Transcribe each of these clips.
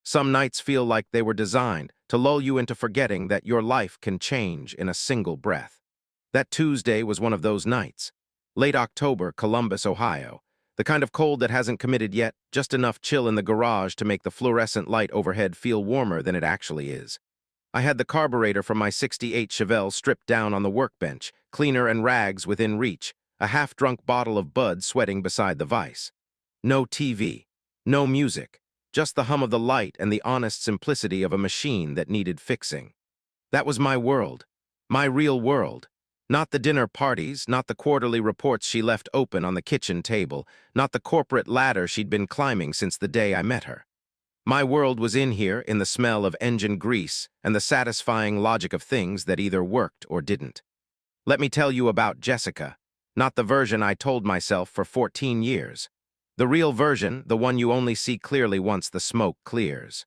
Some nights feel like they were designed to lull you into forgetting that your life can change in a single breath. That Tuesday was one of those nights. Late October, Columbus, Ohio. The kind of cold that hasn't committed yet, just enough chill in the garage to make the fluorescent light overhead feel warmer than it actually is. I had the carburetor from my '68 Chevelle stripped down on the workbench, cleaner and rags within reach, a half-drunk bottle of Bud sweating beside the vise. No TV, no music, just the hum of the light and the honest simplicity of a machine that needed fixing. That was my world, my real world. Not the dinner parties, not the quarterly reports she left open on the kitchen table, not the corporate ladder she'd been climbing since the day I met her. My world was in here in the smell of engine grease and the satisfying logic of things that either worked or didn't. Let me tell you about Jessica, not the version I told myself for 14 years. The real version, the one you only see clearly once the smoke clears.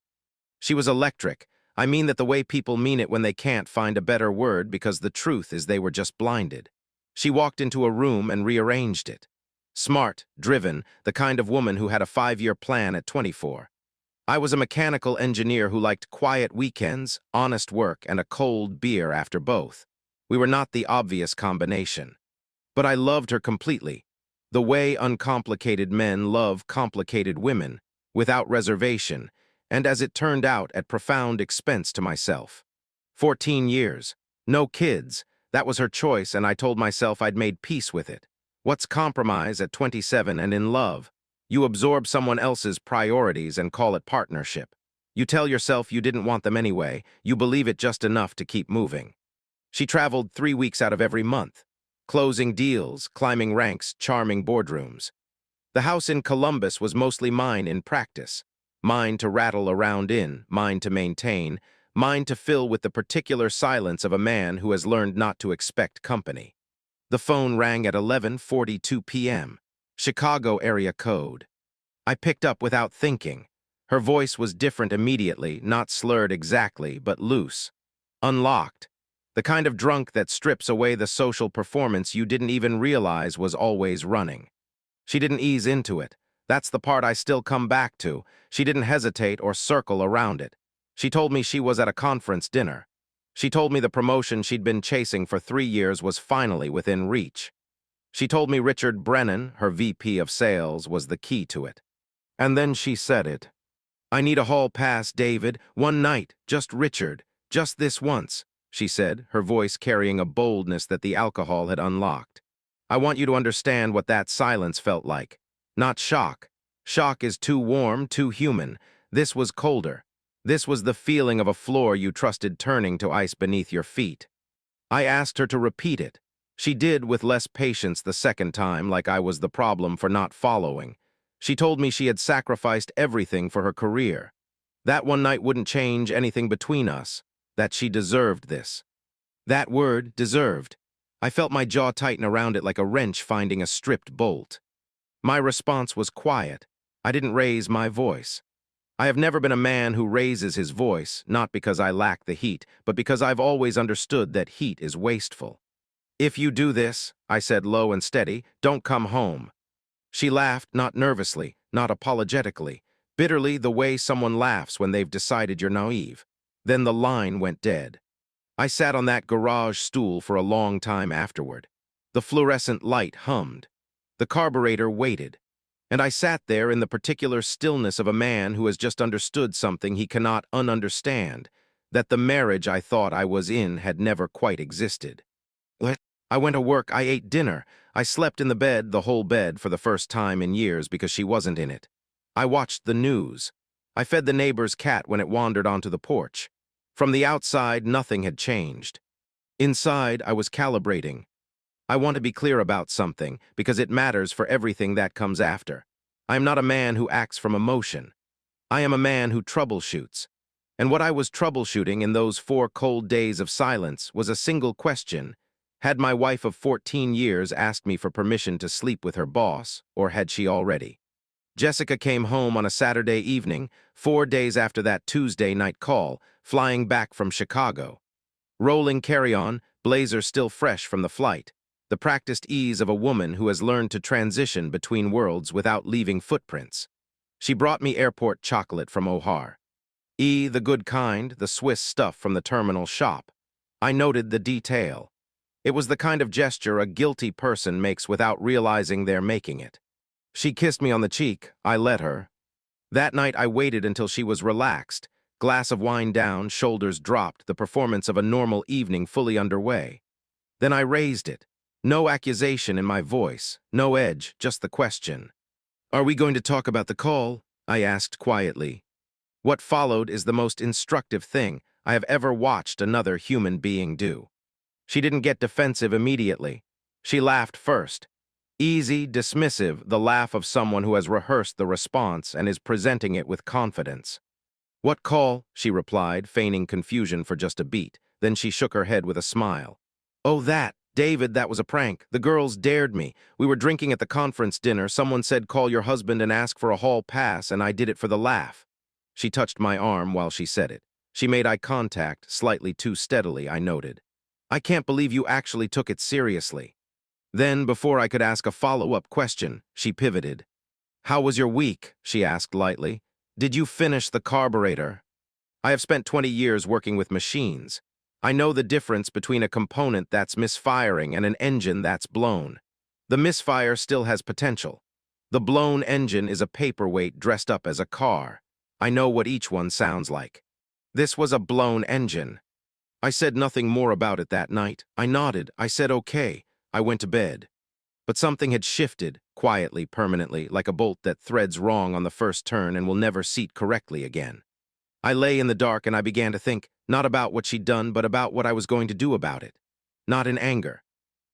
She was electric. I mean that the way people mean it when they can't find a better word, because the truth is they were just blinded. She walked into a room and rearranged it. Smart, driven, the kind of woman who had a 5-year plan at 24. I was a mechanical engineer who liked quiet weekends, honest work, and a cold beer after both. We were not the obvious combination. But I loved her completely, the way uncomplicated men love complicated women, without reservation, and as it turned out, at profound expense to myself. 14 years, no kids, that was her choice, and I told myself I'd made peace with it. What's compromise at 27 and in love? You absorb someone else's priorities and call it partnership. You tell yourself you didn't want them anyway, you believe it just enough to keep moving. She traveled 3 weeks out of every month, closing deals, climbing ranks, charming boardrooms. The house in Columbus was mostly mine in practice. Mine to rattle around in, mine to maintain, mine to fill with the particular silence of a man who has learned not to expect company. The phone rang at 11:42 p.m., Chicago area code. I picked up without thinking. Her voice was different immediately, not slurred exactly, but loose. Unlocked. The kind of drunk that strips away the social performance you didn't even realize was always running. She didn't ease into it. That's the part I still come back to. She didn't hesitate or circle around it. She told me she was at a conference dinner. She told me the promotion she'd been chasing for 3 years was finally within reach. She told me Richard Brennan, her VP of sales, was the key to it. And then she said it. "I need a hall pass, David. One night, just Richard. Just this once," she said, her voice carrying a boldness that the alcohol had unlocked. I want you to understand what that silence felt like. Not shock. Shock is too warm, too human. This was colder. This was the feeling of a floor you trusted turning to ice beneath your feet. I asked her to repeat it. She did with less patience the second time, like I was the problem for not following. She told me she had sacrificed everything for her career. That one night wouldn't change anything between us. That she deserved this. That word, deserved. I felt my jaw tighten around it like a wrench finding a stripped bolt. My response was quiet. I didn't raise my voice. I have never been a man who raises his voice, not because I lack the heat, but because I've always understood that heat is wasteful. "If you do this," I said low and steady, "don't come home." She laughed, not nervously, not apologetically, bitterly, the way someone laughs when they've decided you're naive. Then the line went dead. I sat on that garage stool for a long time afterward. The fluorescent light hummed. The carburetor waited. And I sat there in the particular stillness of a man who has just understood something he cannot ununderstand, that the marriage I thought I was in had never quite existed. I went to work, I ate dinner, I slept in the bed, the whole bed, for the first time in years because she wasn't in it. I watched the news. I fed the neighbor's cat when it wandered onto the porch. From the outside, nothing had changed. Inside, I was calibrating. I want to be clear about something, because it matters for everything that comes after. I am not a man who acts from emotion. I am a man who troubleshoots. And what I was troubleshooting in those 4 cold days of silence was a single question. Had my wife of 14 years asked me for permission to sleep with her boss, or had she already? Jessica came home on a Saturday evening, 4 days after that Tuesday night call, flying back from Chicago. Rolling carry-on, blazer still fresh from the flight. The practiced ease of a woman who has learned to transition between worlds without leaving footprints. She brought me airport chocolate from O'Hare. The good kind, the Swiss stuff from the terminal shop. I noted the detail. It was the kind of gesture a guilty person makes without realizing they're making it. She kissed me on the cheek. I let her. That night I waited until she was relaxed, glass of wine down, shoulders dropped, the performance of a normal evening fully underway. Then I raised it. No accusation in my voice, no edge, just the question. "Are we going to talk about the call?" I asked quietly. What followed is the most instructive thing I have ever watched another human being do. She didn't get defensive immediately. She laughed first. Easy, dismissive, the laugh of someone who has rehearsed the response and is presenting it with confidence. "What call?" she replied, feigning confusion for just a beat. Then she shook her head with a smile. "Oh, David, that was a prank. The girls dared me. We were drinking at the conference dinner. Someone said call your husband and ask for a hall pass, and I did it for the laugh." She touched my arm while she said it. She made eye contact, slightly too steadily, I noted. "I can't believe you actually took it seriously." Then, before I could ask a follow-up question, she pivoted. "How was your week?" she asked lightly. "Did you finish the carburetor?" I have spent 20 years working with machines. I know the difference between a component that's misfiring and an engine that's blown. The misfire still has potential. The blown engine is a paperweight dressed up as a car. I know what each one sounds like. This was a blown engine. I said nothing more about it that night. I nodded. I said okay. I went to bed. But something had shifted, quietly, permanently, like a bolt that threads wrong on the first turn and will never seat correctly again. I lay in the dark and I began to think, not about what she'd done, but about what I was going to do about it. Not in anger.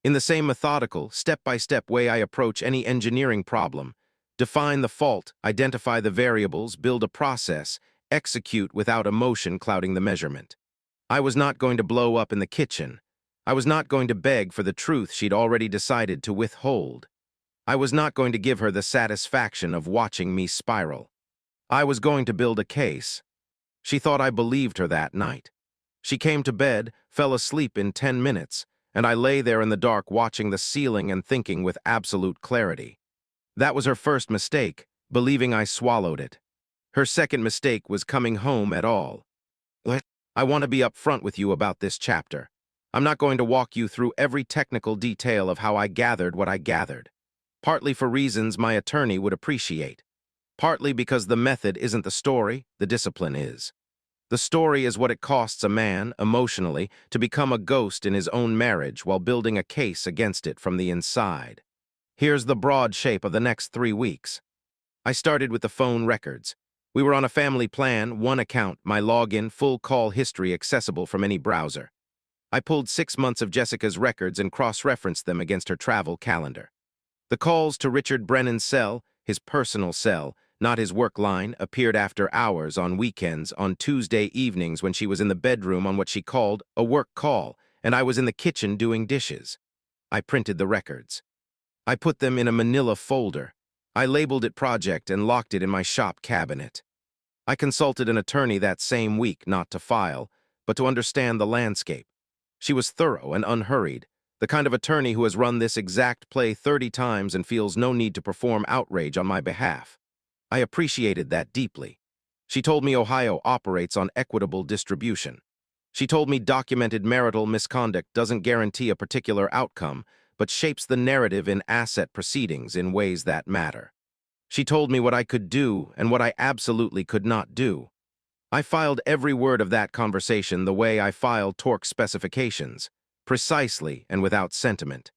In the same methodical, step-by-step way I approach any engineering problem. Define the fault, identify the variables, build a process, execute without emotion clouding the measurement. I was not going to blow up in the kitchen. I was not going to beg for the truth she'd already decided to withhold. I was not going to give her the satisfaction of watching me spiral. I was going to build a case. She thought I believed her that night. She came to bed, fell asleep in 10 minutes, and I lay there in the dark watching the ceiling and thinking with absolute clarity. That was her first mistake, believing I swallowed it. Her second mistake was coming home at all. I want to be upfront with you about this chapter. I'm not going to walk you through every technical detail of how I gathered what I gathered. Partly for reasons my attorney would appreciate. Partly because the method isn't the story, the discipline is. The story is what it costs a man, emotionally, to become a ghost in his own marriage while building a case against it from the inside. Here's the broad shape of the next 3 weeks. I started with the phone records. We were on a family plan, one account, my login, full call history accessible from any browser. I pulled 6 months of Jessica's records and cross-referenced them against her travel calendar. The calls to Richard Brennan's cell, his personal cell, not his work line, appeared after hours on weekends, on Tuesday evenings when she was in the bedroom on what she called a work call, and I was in the kitchen doing dishes. I printed the records. I put them in a manila folder. I labeled it project and locked it in my shop cabinet. I consulted an attorney that same week, not to file, but to understand the landscape. She was thorough and unhurried, the kind of attorney who has run this exact play 30 times and feels no need to perform outrage on my behalf. I appreciated that deeply. She told me Ohio operates on equitable distribution. She told me documented marital misconduct doesn't guarantee a particular outcome, but shapes the narrative in asset proceedings in ways that matter. She told me what I could do and what I absolutely could not do. I filed every word of that conversation the way I filed torque specifications, precisely and without sentiment.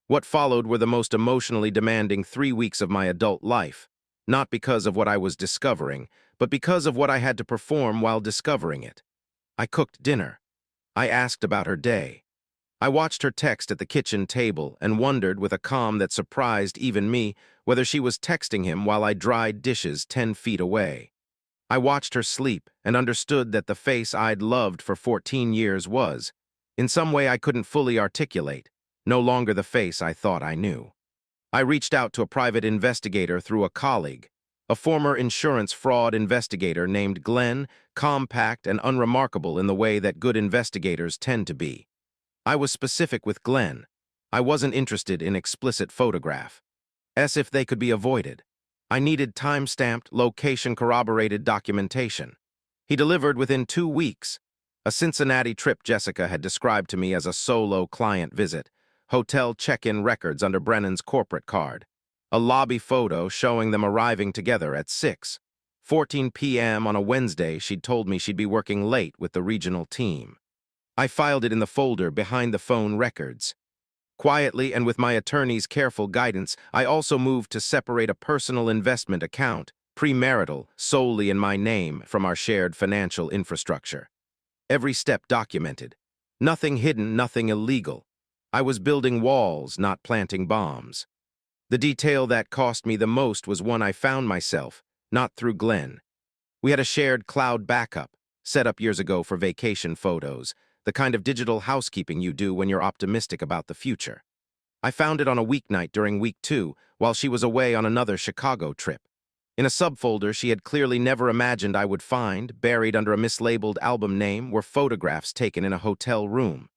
What followed were the most emotionally demanding 3 weeks of my adult life, not because of what I was discovering, but because of what I had to perform while discovering it. I cooked dinner. I asked about her day. I watched her text at the kitchen table and wondered, with a calm that surprised even me, whether she was texting him while I dried dishes 10 feet away. I watched her sleep and understood that the face I'd loved for 14 years was, in some way I couldn't fully articulate, no longer the face I thought I knew. I reached out to a private investigator through a colleague, a former insurance fraud investigator named Glenn, compact and unremarkable in the way that good investigators tend to be. I was specific with Glenn. I wasn't interested in explicit photograph. As if they could be avoided. I needed time-stamped, location-corroborated documentation. He delivered within 2 weeks. A Cincinnati trip Jessica had described to me as a solo client visit, hotel check-in records under Brennan's corporate card, a lobby photo showing them arriving together at 6:14 p.m. on a Wednesday. She'd told me she'd be working late with the regional team. I filed it in the folder behind the phone records. Quietly and with my attorney's careful guidance, I also moved to separate a personal investment account, premarital, solely in my name, from our shared financial infrastructure. Every step documented. Nothing hidden, nothing illegal. I was building walls, not planting bombs. The detail that cost me the most was one I found myself, not through Glenn. We had a shared cloud backup, set up years ago for vacation photos, the kind of digital housekeeping you do when you're optimistic about the future. I found it on a weeknight during week 2, while she was away on another Chicago trip. In a subfolder she had clearly never imagined I would find, buried under a mislabeled album name, were photographs taken in a hotel room.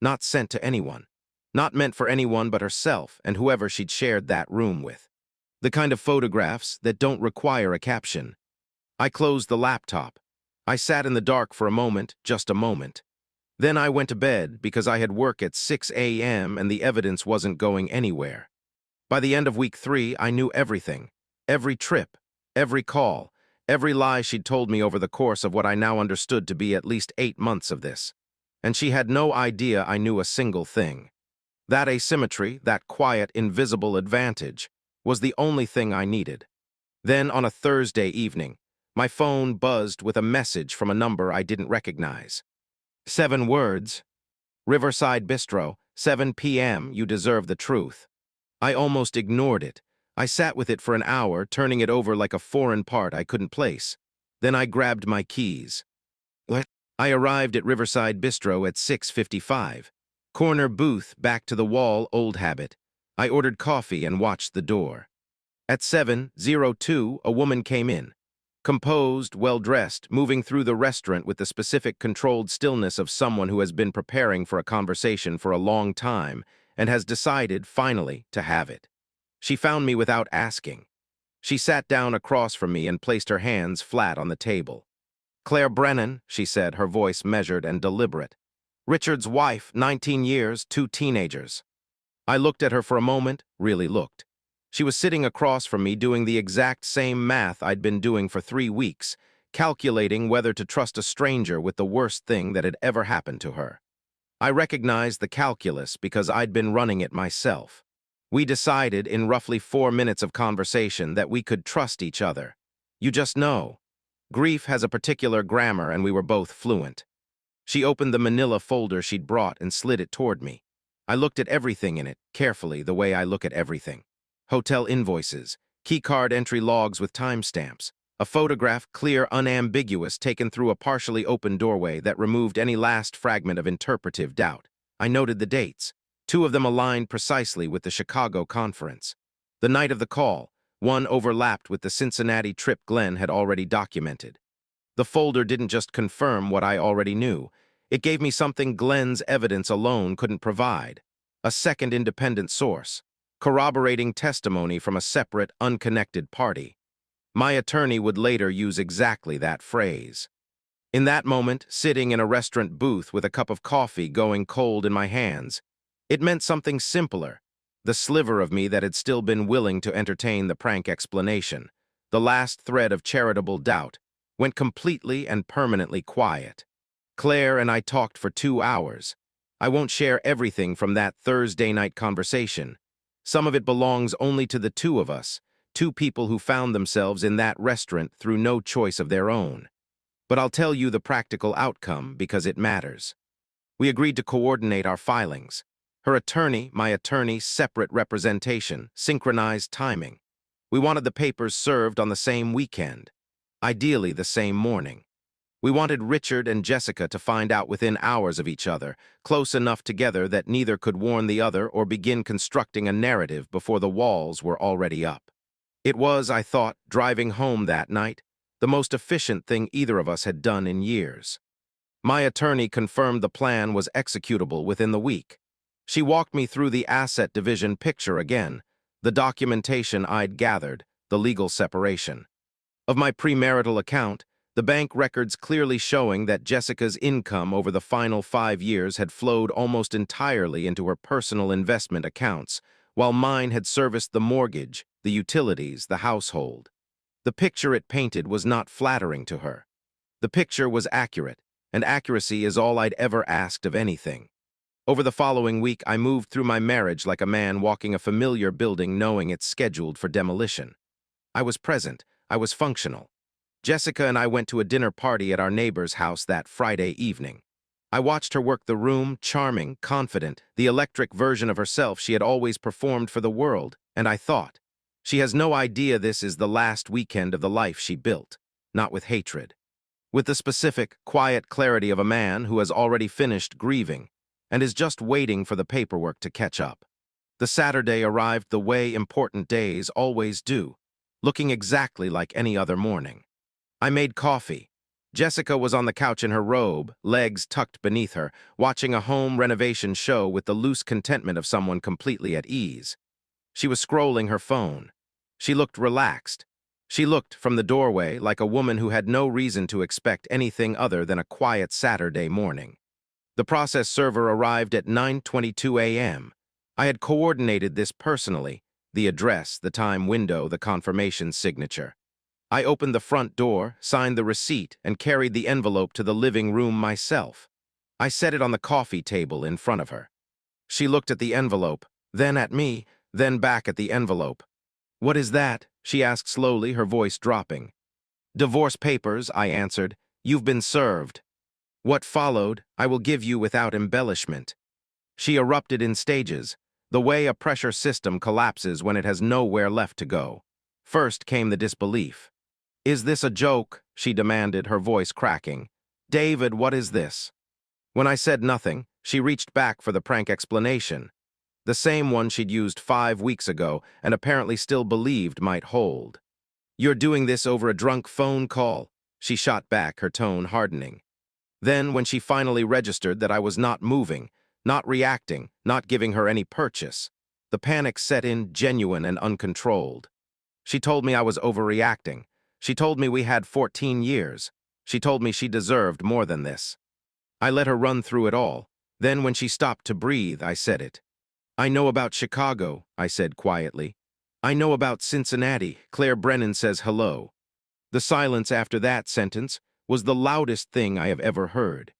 Not sent to anyone. Not meant for anyone but herself and whoever she'd shared that room with. The kind of photographs that don't require a caption. I closed the laptop. I sat in the dark for a moment, just a moment. Then I went to bed because I had work at 6 a.m. and the evidence wasn't going anywhere. By the end of week 3, I knew everything. Every trip, every call, every lie she'd told me over the course of what I now understood to be at least 8 months of this. And she had no idea I knew a single thing. That asymmetry, that quiet, invisible advantage, was the only thing I needed. Then, on a Thursday evening, my phone buzzed with a message from a number I didn't recognize. 7 words. Riverside Bistro, 7 p.m., you deserve the truth. I almost ignored it. I sat with it for an hour, turning it over like a foreign part I couldn't place. Then I grabbed my keys. I arrived at Riverside Bistro at 6:55. Corner booth, back to the wall, old habit. I ordered coffee and watched the door. At 7:02, a woman came in. Composed, well-dressed, moving through the restaurant with the specific controlled stillness of someone who has been preparing for a conversation for a long time and has decided, finally, to have it. She found me without asking. She sat down across from me and placed her hands flat on the table. "Clare Brennan," she said, her voice measured and deliberate. "Richard's wife, 19 years, 2 teenagers." I looked at her for a moment, really looked. She was sitting across from me doing the exact same math I'd been doing for 3 weeks, calculating whether to trust a stranger with the worst thing that had ever happened to her. I recognized the calculus because I'd been running it myself. We decided in roughly 4 minutes of conversation that we could trust each other. You just know. Grief has a particular grammar and we were both fluent. She opened the manila folder she'd brought and slid it toward me. I looked at everything in it, carefully, the way I look at everything. Hotel invoices, keycard entry logs with timestamps, a photograph, clear, unambiguous, taken through a partially open doorway that removed any last fragment of interpretive doubt. I noted the dates. 2 of them aligned precisely with the Chicago conference. The night of the call, one overlapped with the Cincinnati trip Glenn had already documented. The folder didn't just confirm what I already knew. It gave me something Glenn's evidence alone couldn't provide. A second independent source. Corroborating testimony from a separate, unconnected party. My attorney would later use exactly that phrase. In that moment, sitting in a restaurant booth with a cup of coffee going cold in my hands, it meant something simpler. The sliver of me that had still been willing to entertain the prank explanation, the last thread of charitable doubt, went completely and permanently quiet. Claire and I talked for 2 hours. I won't share everything from that Thursday night conversation. Some of it belongs only to the 2 of us, 2 people who found themselves in that restaurant through no choice of their own. But I'll tell you the practical outcome because it matters. We agreed to coordinate our filings. Her attorney, my attorney, separate representation, synchronized timing. We wanted the papers served on the same weekend, ideally the same morning. We wanted Richard and Jessica to find out within hours of each other, close enough together that neither could warn the other or begin constructing a narrative before the walls were already up. It was, I thought, driving home that night, the most efficient thing either of us had done in years. My attorney confirmed the plan was executable within the week. She walked me through the asset division picture again, the documentation I'd gathered, the legal separation. Of my premarital account, the bank records clearly showing that Jessica's income over the final 5 years had flowed almost entirely into her personal investment accounts, while mine had serviced the mortgage, the utilities, the household. The picture it painted was not flattering to her. The picture was accurate, and accuracy is all I'd ever asked of anything. Over the following week, I moved through my marriage like a man walking a familiar building knowing it's scheduled for demolition. I was present. I was functional. Jessica and I went to a dinner party at our neighbor's house that Friday evening. I watched her work the room, charming, confident, the electric version of herself she had always performed for the world, and I thought, she has no idea this is the last weekend of the life she built, not with hatred. With the specific, quiet clarity of a man who has already finished grieving and is just waiting for the paperwork to catch up. The Saturday arrived the way important days always do, looking exactly like any other morning. I made coffee. Jessica was on the couch in her robe, legs tucked beneath her, watching a home renovation show with the loose contentment of someone completely at ease. She was scrolling her phone. She looked relaxed. She looked from the doorway like a woman who had no reason to expect anything other than a quiet Saturday morning. The process server arrived at 9:22 a.m. I had coordinated this personally, the address, the time window, the confirmation signature. I opened the front door, signed the receipt, and carried the envelope to the living room myself. I set it on the coffee table in front of her. She looked at the envelope, then at me, then back at the envelope. "What is that?" she asked slowly, her voice dropping. "Divorce papers," I answered. "You've been served." What followed, I will give you without embellishment. She erupted in stages, the way a pressure system collapses when it has nowhere left to go. First came the disbelief. "Is this a joke?" she demanded, her voice cracking. "David, what is this?" When I said nothing, she reached back for the prank explanation, the same one she'd used 5 weeks ago and apparently still believed might hold. "You're doing this over a drunk phone call," she shot back, her tone hardening. Then, when she finally registered that I was not moving, not reacting, not giving her any purchase, the panic set in, genuine and uncontrolled. She told me I was overreacting. She told me we had 14 years. She told me she deserved more than this. I let her run through it all. Then, when she stopped to breathe, I said it. "I know about Chicago," I said quietly. "I know about Cincinnati. Clare Brennan says hello." The silence after that sentence was the loudest thing I have ever heard.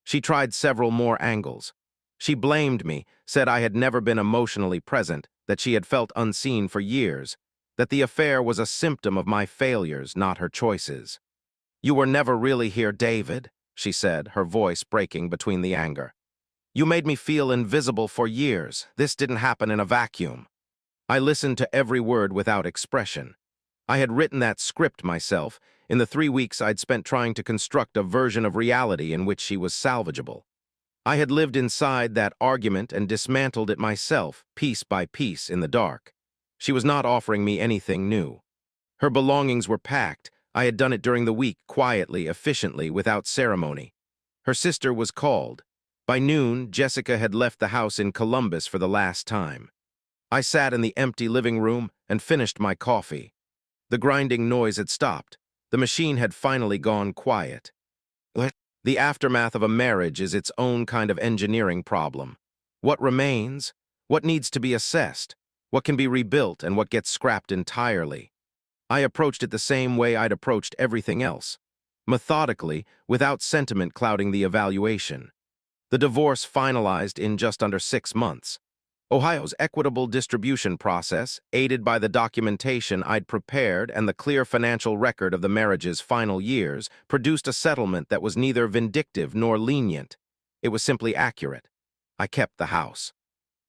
She tried several more angles. She blamed me, said I had never been emotionally present, that she had felt unseen for years, that the affair was a symptom of my failures, not her choices. "You were never really here, David," she said, her voice breaking between the anger. "You made me feel invisible for years. This didn't happen in a vacuum." I listened to every word without expression. I had written that script myself, in the 3 weeks I'd spent trying to construct a version of reality in which she was salvageable. I had lived inside that argument and dismantled it myself, piece by piece, in the dark. She was not offering me anything new. Her belongings were packed. I had done it during the week, quietly, efficiently, without ceremony. Her sister was called. By noon, Jessica had left the house in Columbus for the last time. I sat in the empty living room and finished my coffee. The grinding noise had stopped. The machine had finally gone quiet. The aftermath of a marriage is its own kind of engineering problem. What remains? What needs to be assessed? What can be rebuilt and what gets scrapped entirely? I approached it the same way I'd approached everything else, methodically, without sentiment clouding the evaluation. The divorce finalized in just under 6 months. Ohio's equitable distribution process, aided by the documentation I'd prepared and the clear financial record of the marriage's final years, produced a settlement that was neither vindictive nor lenient. It was simply accurate. I kept the house.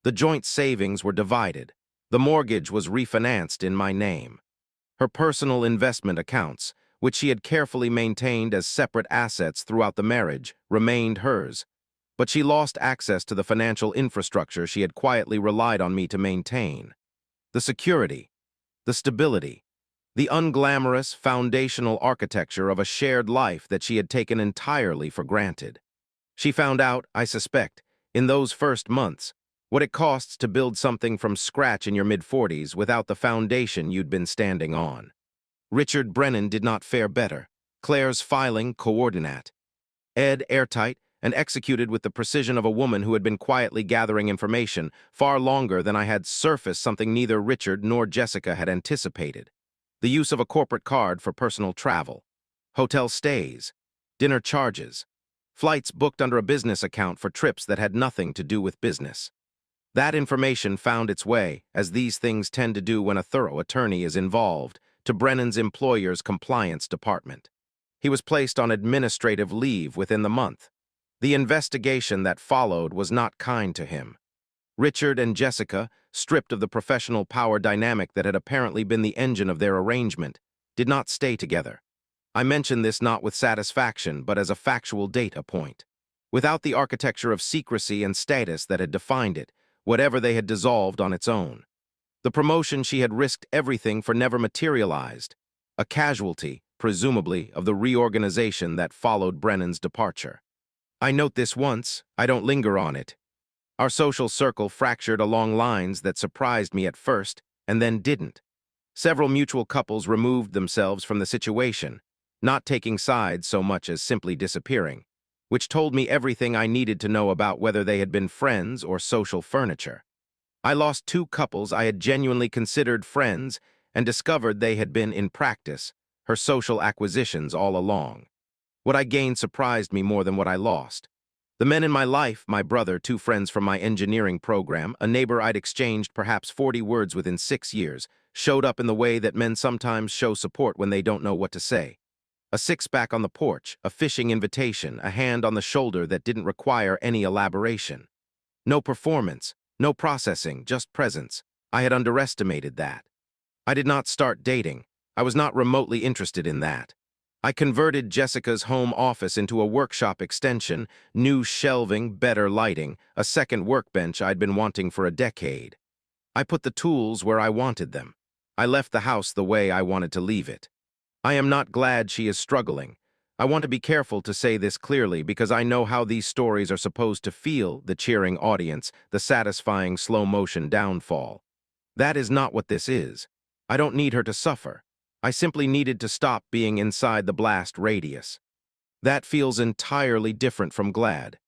The joint savings were divided. The mortgage was refinanced in my name. Her personal investment accounts, which she had carefully maintained as separate assets throughout the marriage, remained hers. But she lost access to the financial infrastructure she had quietly relied on me to maintain. The security, the stability, the unglamorous, foundational architecture of a shared life that she had taken entirely for granted. She found out, I suspect, in those first months, what it costs to build something from scratch in your mid-40s without the foundation you'd been standing on. Richard Brennan did not fare better. Clare's filing coordinate. Ed airtight and executed with the precision of a woman who had been quietly gathering information far longer than I had surfaced something neither Richard nor Jessica had anticipated. The use of a corporate card for personal travel, hotel stays, dinner charges, flights booked under a business account for trips that had nothing to do with business. That information found its way, as these things tend to do when a thorough attorney is involved, to Brennan's employer's compliance department. He was placed on administrative leave within the month. The investigation that followed was not kind to him. Richard and Jessica, stripped of the professional power dynamic that had apparently been the engine of their arrangement, did not stay together. I mention this not with satisfaction, but as a factual data point. Without the architecture of secrecy and status that had defined it, whatever they had dissolved on its own. The promotion she had risked everything for never materialized, a casualty, presumably, of the reorganization that followed Brennan's departure. I note this once, I don't linger on it. Our social circle fractured along lines that surprised me at first, and then didn't. Several mutual couples removed themselves from the situation, not taking sides so much as simply disappearing, which told me everything I needed to know about whether they had been friends or social furniture. I lost two couples I had genuinely considered friends and discovered they had been, in practice, her social acquisitions all along. What I gained surprised me more than what I lost. The men in my life, my brother, two friends from my engineering program, a neighbor I'd exchanged perhaps 40 words within 6 years, showed up in the way that men sometimes show support when they don't know what to say. A six-pack on the porch, a fishing invitation, a hand on the shoulder that didn't require any elaboration. No performance, no processing, just presence. I had underestimated that. I did not start dating. I was not remotely interested in that. I converted Jessica's home office into a workshop extension, new shelving, better lighting, a second workbench I'd been wanting for a decade. I put the tools where I wanted them. I left the house the way I wanted to leave it. I am not glad she is struggling. I want to be careful to say this clearly because I know how these stories are supposed to feel, the cheering audience, the satisfying slow-motion downfall. That is not what this is. I don't need her to suffer. I simply needed to stop being inside the blast radius. That feels entirely different from glad.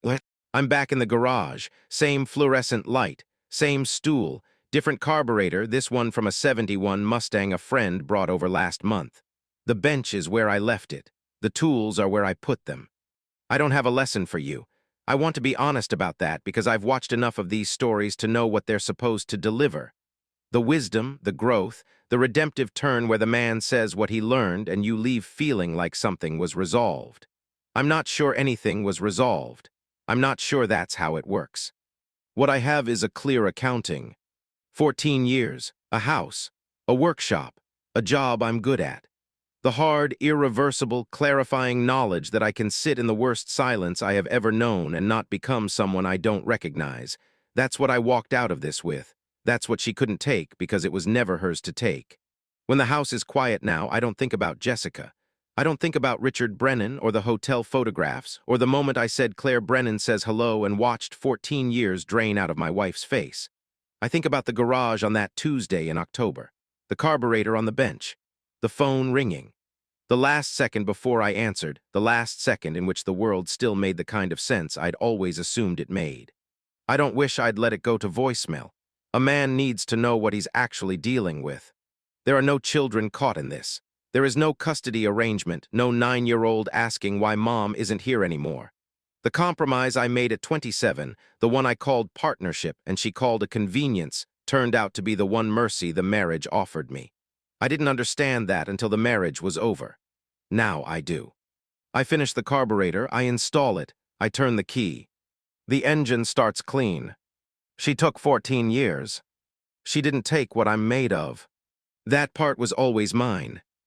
What? I'm back in the garage, same fluorescent light, same stool, different carburetor, this one from a '71 Mustang a friend brought over last month. The bench is where I left it. The tools are where I put them. I don't have a lesson for you. I want to be honest about that because I've watched enough of these stories to know what they're supposed to deliver. The wisdom, the growth, the redemptive turn where the man says what he learned and you leave feeling like something was resolved. I'm not sure anything was resolved. I'm not sure that's how it works. What I have is a clear accounting. 14 years, a house, a workshop, a job I'm good at. The hard, irreversible, clarifying knowledge that I can sit in the worst silence I have ever known and not become someone I don't recognize. That's what I walked out of this with. That's what she couldn't take because it was never hers to take. When the house is quiet now, I don't think about Jessica. I don't think about Richard Brennan or the hotel photographs or the moment I said Claire Brennan says hello and watched 14 years drain out of my wife's face. I think about the garage on that Tuesday in October, the carburetor on the bench, the phone ringing, the last second before I answered, the last second in which the world still made the kind of sense I'd always assumed it made. I don't wish I'd let it go to voicemail. A man needs to know what he's actually dealing with. There are no children caught in this. There is no custody arrangement, no 9-year-old asking why mom isn't here anymore. The compromise I made at 27, the one I called partnership and she called a convenience, turned out to be the one mercy the marriage offered me. I didn't understand that until the marriage was over. Now I do. I finish the carburetor, I install it, I turn the key. The engine starts clean. She took 14 years. She didn't take what I'm made of. That part was always mine.